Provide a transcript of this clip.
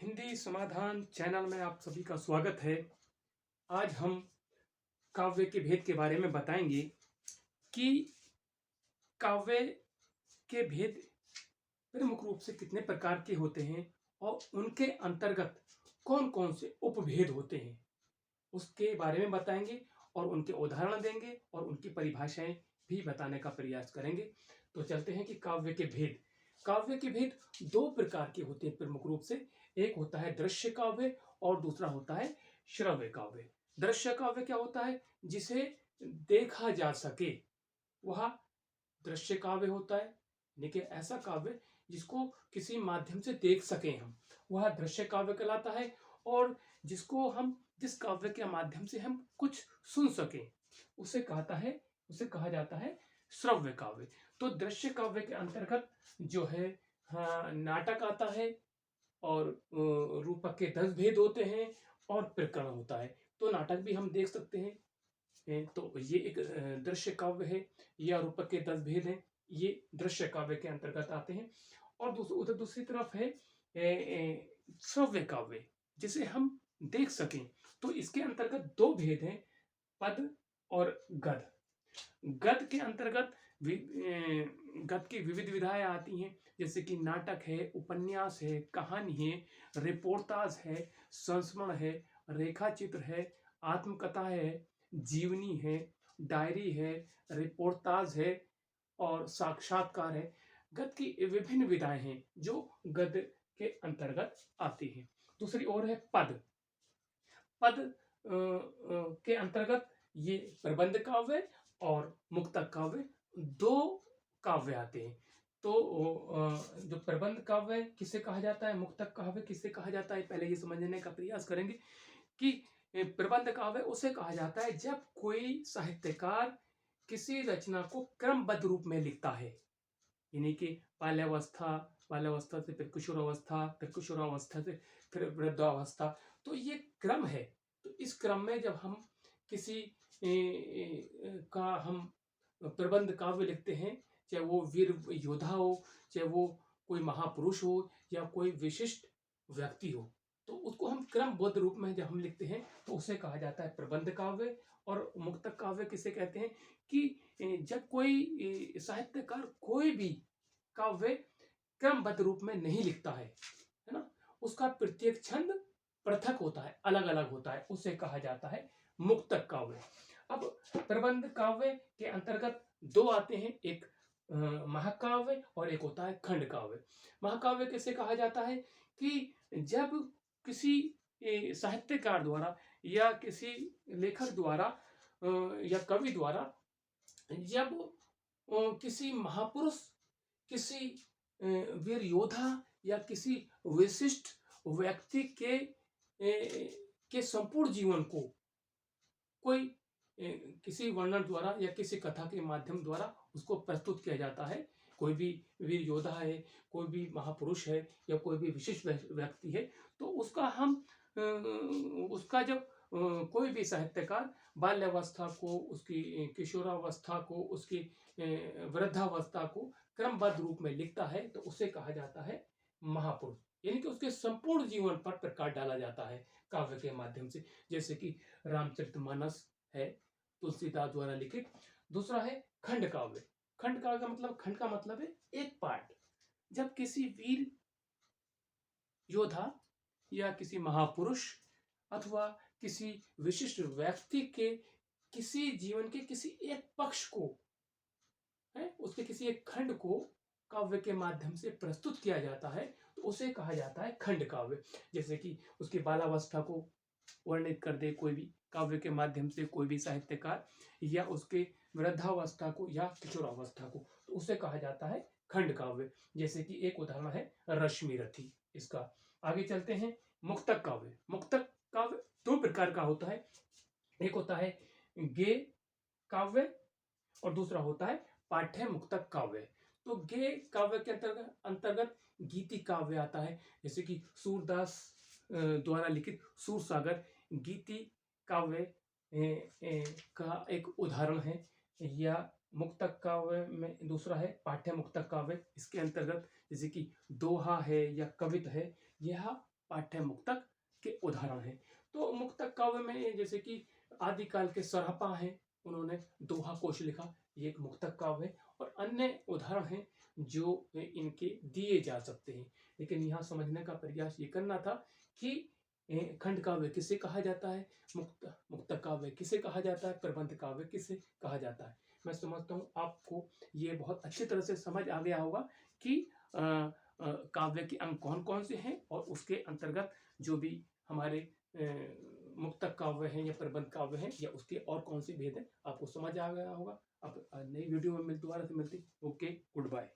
हिंदी समाधान चैनल में आप सभी का स्वागत है। आज हम काव्य के भेद के बारे में बताएंगे कि काव्य के भेद प्रमुख रूप से कितने प्रकार के होते हैं और उनके अंतर्गत कौन-कौन से उपभेद होते हैं, उसके बारे में बताएंगे और उनके उदाहरण देंगे और उनकी परिभाषाएं भी बताने का प्रयास करेंगे। तो चलते हैं कि काव्य के भेद। काव्य के भेद दो प्रकार के होते हैं प्रमुख रूप से। एक होता है दृश्य काव्य और दूसरा होता है श्रव्य काव्य। दृश्य काव्य क्या होता है? जिसे देखा जा सके, वह दृश्य काव्य होता है। यानी कि ऐसा काव्य जिसको किसी माध्यम से देख सकें हम, वह दृश्य काव्य कहलाता है। और जिस काव्य के माध्यम से हम कुछ सुन सकें, उसे कहा जाता है श्रव्य काव्य। तो दृश्य काव्य के अंतर्गत जो है, नाटक आता है और रूपक के 10 भेद होते हैं और प्रकरण होता है। तो नाटक भी हम देख सकते हैं। तो ये एक दृश्य काव्य है, या रूपक के 10 भेद हैं, ये दृश्य काव्य के अंतर्गत आते हैं। और उधर दूसरी तरफ है श्रव्य काव्य, जिसे हम देख सकें। तो इसके अंतर्गत दो भेद हैं, पद और गद। गद के अंतर्गत गद की विविध विधाएं आती हैं, जैसे कि नाटक है, उपन्यास है, कहानी है, रिपोर्टाज है, संस्मरण है, रेखा चित्र है, आत्मकथा है, जीवनी है, डायरी है, रिपोर्टाज है और साक्षात्कार है। गद की विभिन्न विधाएं हैं जो गद के अंतर्गत आती हैं। दूसरी ओर है पद। पद के अंतर्गत ये प्रबंध काव्य और मुक्तक काव्य दो काव्य आते हैं। तो जो प्रबंध काव्य किसे कहा जाता है, मुक्तक काव्य किसे कहा जाता है, पहले ये समझने का प्रयास करेंगे कि प्रबंध काव्य उसे कहा जाता है जब कोई साहित्यकार किसी रचना को क्रमबद्ध रूप में लिखता है। यानी कि बाल्यावस्था से फिर किशोरावस्था, फिर किशोरावस्था से फिर वृद्धावस्था। तो ये क्रम है। तो इस क्रम में जब हम किसी का हम प्रबंध काव्य लिखते हैं, चाहे वो वीर योद्धा हो, चाहे वो कोई महापुरुष हो या कोई विशिष्ट व्यक्ति हो, तो उसको हम क्रमबद्ध रूप में जब हम लिखते हैं तो उसे कहा जाता है प्रबंध काव्य। और मुक्तक काव्य किसे कहते हैं कि जब कोई साहित्यकार कोई भी काव्य क्रमबद्ध रूप में नहीं लिखता है ना, उसका प्रत्येक छंद पृथक होता है, अलग अलग होता है, उसे कहा जाता है मुक्तक काव्य। अब प्रबंध काव्य के अंतर्गत दो आते हैं, एक महाकाव्य और एक होता है खंड काव्य। महाकाव्य किसे कहा जाता है कि जब किसी साहित्यकार द्वारा या किसी लेखक द्वारा या कवि द्वारा जब किसी महापुरुष, किसी वीर योद्धा या किसी विशिष्ट व्यक्ति के संपूर्ण जीवन को कोई किसी वर्णन द्वारा या किसी कथा के माध्यम द्वारा उसको प्रस्तुत किया जाता है। कोई भी वीर योद्धा है, कोई भी महापुरुष है या कोई भी विशिष्ट व्यक्ति है, तो उसका जब कोई भी साहित्यकार बाल्यावस्था को, उसकी किशोरावस्था को, उसकी वृद्धावस्था को क्रमबद्ध रूप में लिखता है, तो उसे कहा जाता है महापुरुष। यानी कि उसके संपूर्ण जीवन पर प्रकाश डाला जाता है काव्य के माध्यम से। जैसे कि रामचरितमानस है, तुलसीदास द्वारा लिखित। दूसरा है खंड काव्य। खंड का मतलब है एक पार्ट। जब किसी वीर योद्धा या किसी महापुरुष अथवा किसी विशिष्ट व्यक्ति के किसी जीवन के किसी एक पक्ष को, उसके किसी एक खंड को काव्य के माध्यम से प्रस्तुत किया जाता है, तो उसे कहा जाता है खंड काव्य। जैसे कि उसकी बालावस्था को वर्णित कर दे कोई भी काव्य के माध्यम से कोई भी साहित्यकार, या उसके वृद्धावस्था को या किशोरावस्था को, तो उसे कहा जाता है खंड काव्य। जैसे कि एक उदाहरण है रश्मि रथी इसका। आगे चलते हैं मुक्तक काव्य। मुक्तक काव्य दो प्रकार का होता है, एक होता है गेय काव्य और दूसरा होता है पाठ्य मुक्तक काव्य। तो गेय काव्य के अंतर्गत गीति काव्य आता है, जैसे कि सूरदास द्वारा लिखित सूरसागर गीति काव्य का एक उदाहरण है। या मुक्तक काव्य में दूसरा है पाठ्य मुक्तक काव्य। इसके अंतर्गत जैसे कि दोहा है या कविता है, यह पाठ्य मुक्तक के उदाहरण हैं। तो मुक्तक काव्य में जैसे कि आदिकाल के सरहपा हैं, उन्होंने दोहा कोश लिखा, ये एक मुक्तक काव्य है। और अन्य उदाहरण हैं जो इनके दिए जा सकते हैं। लेकिन यहाँ समझने का प्रयास ये करना था कि खंड काव्य किसे कहा जाता है, मुक्तक काव्य किसे कहा जाता है, प्रबंध काव्य किसे कहा जाता है। मैं समझता हूँ आपको ये बहुत अच्छी तरह से समझ आ गया होगा कि काव्य के अंग कौन कौन से हैं और उसके अंतर्गत जो भी हमारे मुक्तक काव्य हैं या प्रबंध काव्य हैं या उसके और कौन से भेद हैं, आपको समझ आ गया होगा। अब नई वीडियो में दोबारा से मिलती। Okay, good bye.